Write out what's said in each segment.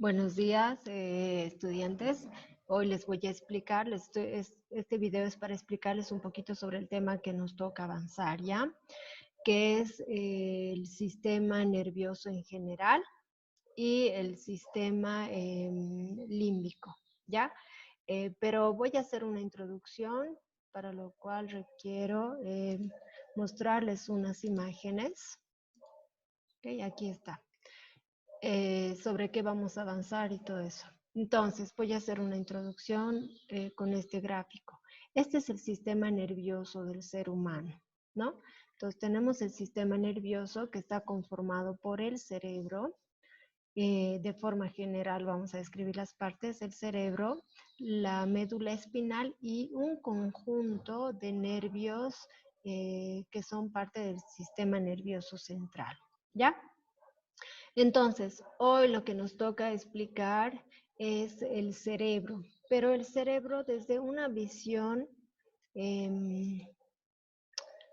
Buenos días, estudiantes. Hoy les voy a explicar, este video es para explicarles un poquito sobre el tema que nos toca avanzar, ¿ya? Que es el sistema nervioso en general y el sistema límbico, ¿ya? Pero voy a hacer una introducción, para lo cual requiero mostrarles unas imágenes. Ok, aquí está. Sobre qué vamos a avanzar y todo eso. Entonces, voy a hacer una introducción con este gráfico. Este es el sistema nervioso del ser humano, ¿no? Entonces, tenemos el sistema nervioso que está conformado por el cerebro. De forma general, vamos a describir las partes del cerebro, la médula espinal y un conjunto de nervios que son parte del sistema nervioso central, ¿ya? Entonces, hoy lo que nos toca explicar es el cerebro, pero el cerebro desde una visión, eh,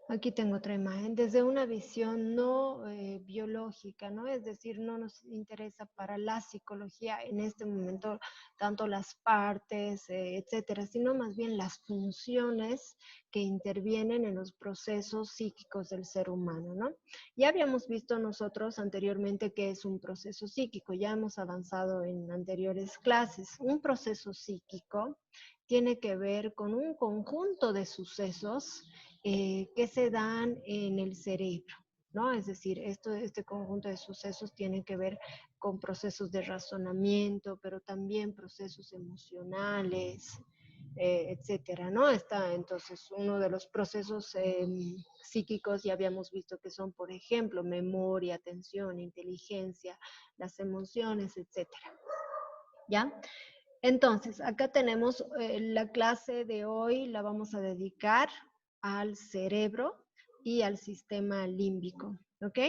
aquí tengo otra imagen, desde una visión no biológica, ¿no? Es decir, no nos interesa para la psicología en este momento tanto las partes, etcétera, sino más bien las funciones que intervienen en los procesos psíquicos del ser humano, ¿no? Ya habíamos visto nosotros anteriormente qué es un proceso psíquico, ya hemos avanzado en anteriores clases. Un proceso psíquico tiene que ver con un conjunto de sucesos que se dan en el cerebro, ¿no? Es decir, este conjunto de sucesos tiene que ver con procesos de razonamiento, pero también procesos emocionales, etcétera, ¿no? Está entonces uno de los procesos psíquicos, ya habíamos visto que son, por ejemplo, memoria, atención, inteligencia, las emociones, etcétera, ¿ya? Entonces, acá tenemos la clase de hoy, la vamos a dedicar al cerebro y al sistema límbico, ¿ok?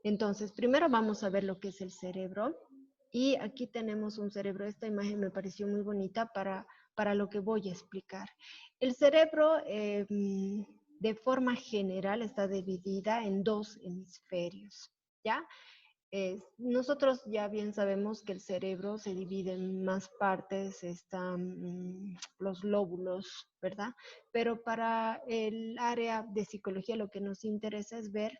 Entonces, primero vamos a ver lo que es el cerebro. Y aquí tenemos un cerebro. Esta imagen me pareció muy bonita para lo que voy a explicar. El cerebro, de forma general, está dividida en dos hemisferios, ¿ya? Nosotros ya bien sabemos que el cerebro se divide en más partes, están los lóbulos, ¿verdad? Pero para el área de psicología lo que nos interesa es ver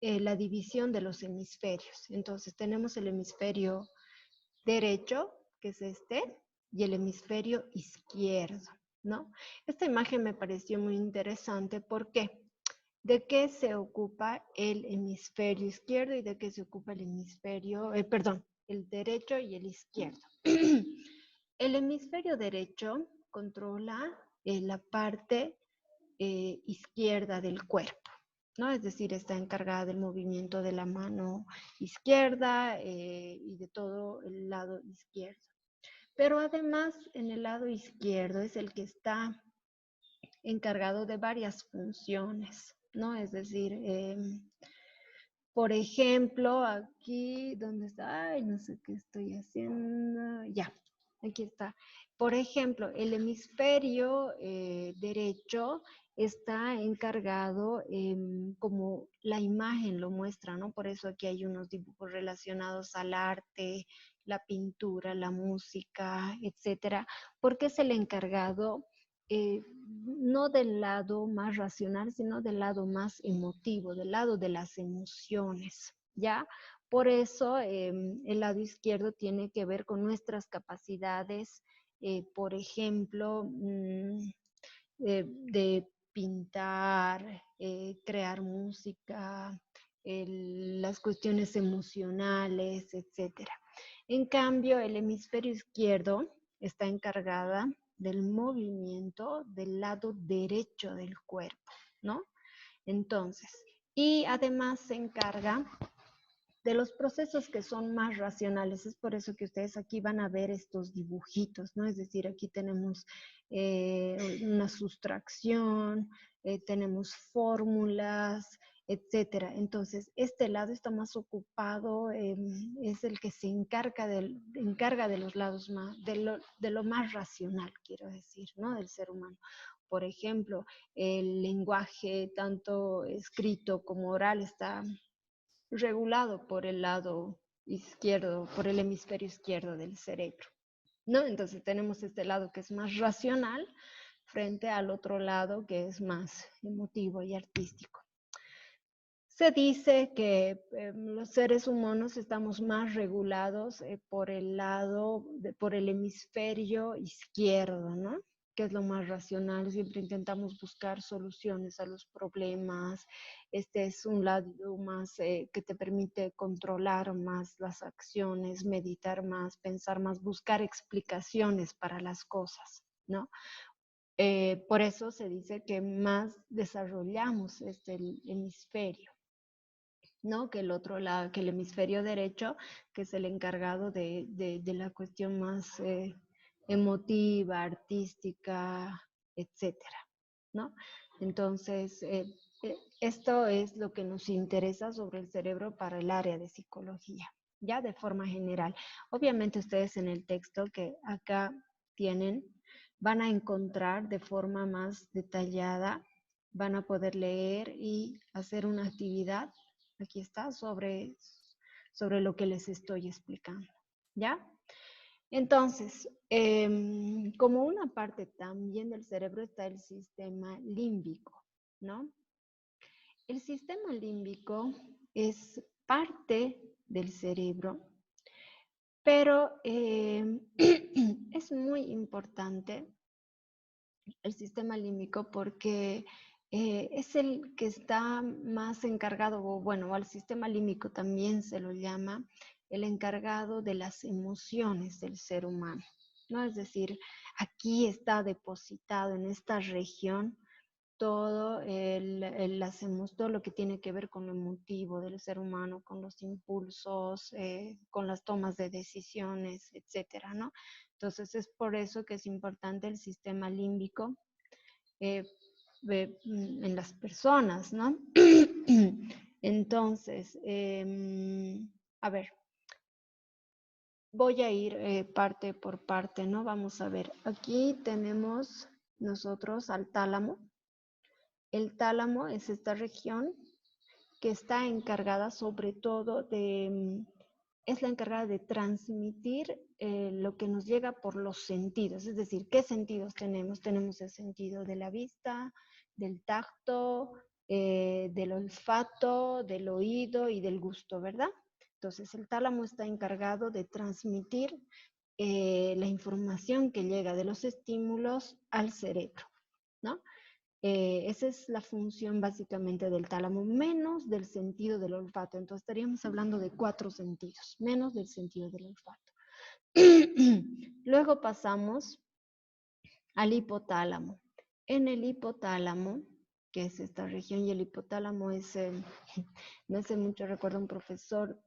la división de los hemisferios. Entonces tenemos el hemisferio derecho, que es este, y el hemisferio izquierdo, ¿no? Esta imagen me pareció muy interesante. ¿Por qué? ¿De qué se ocupa el hemisferio izquierdo y de qué se ocupa el hemisferio, perdón, el derecho y el izquierdo? El hemisferio derecho controla la parte izquierda del cuerpo, ¿no? Es decir, está encargada del movimiento de la mano izquierda y de todo el lado izquierdo. Pero además, en el lado izquierdo es el que está encargado de varias funciones, ¿no? Es decir, por ejemplo, aquí, ¿dónde está? Ay, no sé qué estoy haciendo. Ya, aquí está. Por ejemplo, el hemisferio derecho está encargado, como la imagen lo muestra, ¿no? Por eso aquí hay unos dibujos relacionados al arte, la pintura, la música, etcétera, porque es el encargado no del lado más racional, sino del lado más emotivo, del lado de las emociones, ¿ya? Por eso el lado izquierdo tiene que ver con nuestras capacidades, por ejemplo, de pintar, crear música, las cuestiones emocionales, etcétera. En cambio, el hemisferio izquierdo está encargada del movimiento del lado derecho del cuerpo, ¿no? Entonces, y además se encarga de los procesos que son más racionales. Es por eso que ustedes aquí van a ver estos dibujitos, ¿no? Es decir, aquí tenemos una sustracción, tenemos fórmulas, etcétera. Entonces, este lado está más ocupado, es el que se encarga de los lados más, de lo más racional, quiero decir, ¿no? Del ser humano. Por ejemplo, el lenguaje, tanto escrito como oral, está regulado por el lado izquierdo, por el hemisferio izquierdo del cerebro, ¿no? Entonces tenemos este lado que es más racional frente al otro lado que es más emotivo y artístico. Se dice que los seres humanos estamos más regulados por el lado, por el hemisferio izquierdo, ¿no? Que es lo más racional. Siempre intentamos buscar soluciones a los problemas. Este es un lado más que te permite controlar más las acciones, meditar más, pensar más, buscar explicaciones para las cosas, ¿no? Por eso se dice que más desarrollamos este hemisferio, ¿no? Que el otro lado, que el hemisferio derecho, que es el encargado de la cuestión más emotiva, artística, etcétera, ¿no? Entonces, esto es lo que nos interesa sobre el cerebro para el área de psicología, ya de forma general. Obviamente ustedes en el texto que acá tienen, van a encontrar de forma más detallada, van a poder leer y hacer una actividad. Aquí está, sobre lo que les estoy explicando, ¿ya? Entonces, como una parte también del cerebro está el sistema límbico, ¿no? El sistema límbico es parte del cerebro, pero es muy importante el sistema límbico porque es el que está más encargado, o bueno, al sistema límbico también se lo llama el encargado de las emociones del ser humano, ¿no? Es decir, aquí está depositado en esta región todo, todo lo que tiene que ver con lo emotivo del ser humano, con los impulsos, con las tomas de decisiones, etcétera, ¿no? Entonces es por eso que es importante el sistema límbico eh, en las personas, ¿no? Entonces, a ver, voy a ir parte por parte, ¿no? Vamos a ver, aquí tenemos nosotros al tálamo. El tálamo es esta región que está encargada sobre todo es la encargada de transmitir lo que nos llega por los sentidos, es decir, ¿qué sentidos tenemos? Tenemos el sentido de la vista, del tacto, del olfato, del oído y del gusto, ¿verdad? Entonces el tálamo está encargado de transmitir la información que llega de los estímulos al cerebro, ¿no? Esa es la función básicamente del tálamo, menos del sentido del olfato. Entonces estaríamos hablando de 4 sentidos, menos del sentido del olfato. Luego pasamos al hipotálamo. En el hipotálamo, que es esta región, y el hipotálamo es, no hace mucho recuerdo un profesor,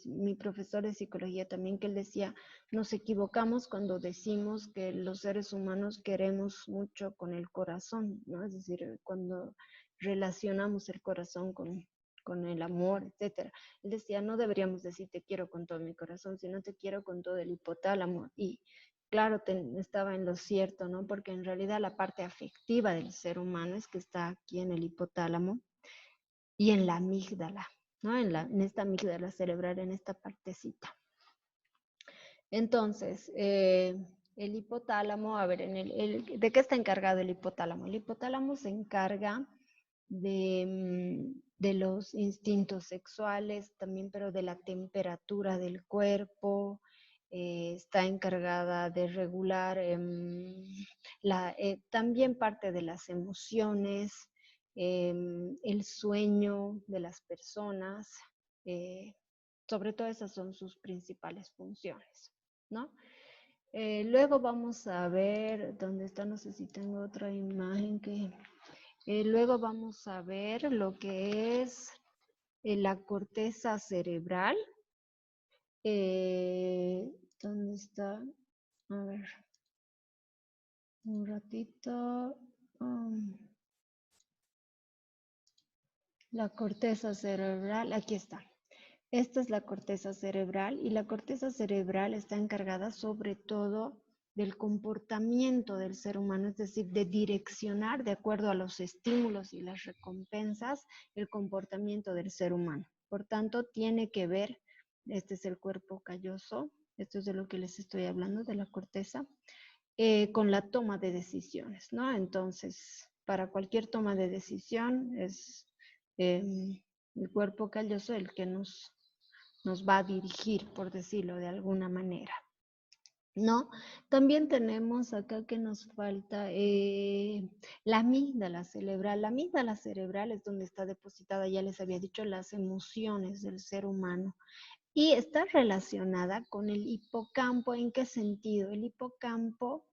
mi profesor de psicología también, que él decía, nos equivocamos cuando decimos que los seres humanos queremos mucho con el corazón, ¿no? Es decir, cuando relacionamos el corazón con el amor, etcétera. Él decía, no deberíamos decir te quiero con todo mi corazón, sino te quiero con todo el hipotálamo. Y claro, estaba en lo cierto, ¿no? Porque en realidad la parte afectiva del ser humano es que está aquí en el hipotálamo y en la amígdala, ¿no? En esta amígdala cerebral, en esta partecita. Entonces, el hipotálamo, a ver, ¿de qué está encargado el hipotálamo? El hipotálamo se encarga de los instintos sexuales, también, pero de la temperatura del cuerpo, está encargada de regular también parte de las emociones, el sueño de las personas, sobre todo esas son sus principales funciones, ¿no? Luego vamos a ver, ¿dónde está? No sé si tengo otra imagen que... luego vamos a ver lo que es la corteza cerebral. ¿Dónde está? A ver, un ratito. La corteza cerebral, aquí está. Esta es la corteza cerebral y la corteza cerebral está encargada sobre todo del comportamiento del ser humano, es decir, de direccionar de acuerdo a los estímulos y las recompensas el comportamiento del ser humano. Por tanto, tiene que ver Este es el cuerpo calloso. Esto es de lo que les estoy hablando, de la corteza. Con la toma de decisiones, ¿no? Entonces, para cualquier toma de decisión es el cuerpo calloso el que nos va a dirigir, por decirlo de alguna manera, ¿no? También tenemos acá que nos falta la amígdala cerebral. La amígdala cerebral es donde está depositada, ya les había dicho, las emociones del ser humano. Y está relacionada con el hipocampo. ¿En qué sentido? El hipocampo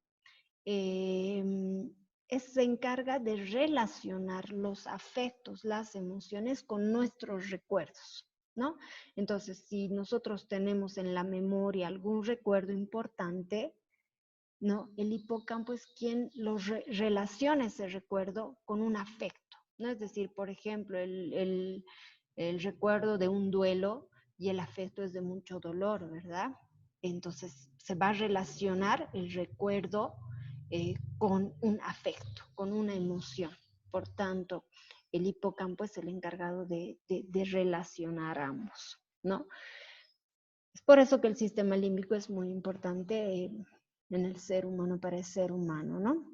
se encarga de relacionar los afectos, las emociones con nuestros recuerdos, ¿no? Entonces, si nosotros tenemos en la memoria algún recuerdo importante, ¿no? El hipocampo es quien relaciona ese recuerdo con un afecto, ¿no? Es decir, por ejemplo, el recuerdo de un duelo y el afecto es de mucho dolor, ¿verdad? Entonces se va a relacionar el recuerdo con un afecto, con una emoción. Por tanto, el hipocampo es el encargado de relacionar ambos, ¿no? Es por eso que el sistema límbico es muy importante en el ser humano, para el ser humano, ¿no?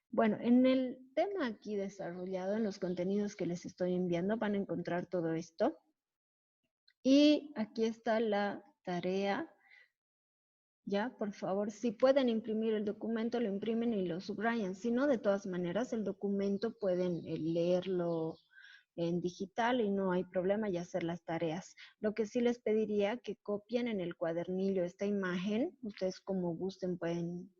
Bueno, en el tema aquí desarrollado, en los contenidos que les estoy enviando, van a encontrar todo esto. Y aquí está la tarea. Ya, por favor, si pueden imprimir el documento, lo imprimen y lo subrayan. Si no, de todas maneras, el documento pueden leerlo en digital y no hay problema y hacer las tareas. Lo que sí les pediría que copien en el cuadernillo esta imagen. Ustedes como gusten pueden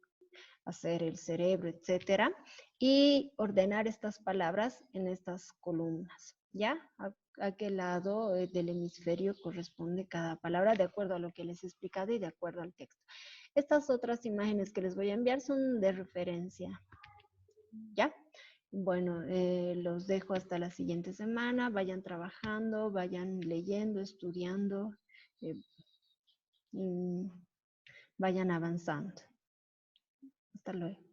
hacer el cerebro, etcétera, y ordenar estas palabras en estas columnas, ¿ya? A qué lado del hemisferio corresponde cada palabra, de acuerdo a lo que les he explicado y de acuerdo al texto. Estas otras imágenes que les voy a enviar son de referencia, ¿ya? Bueno, los dejo hasta la siguiente semana. Vayan trabajando, vayan leyendo, estudiando, vayan avanzando. Hasta luego.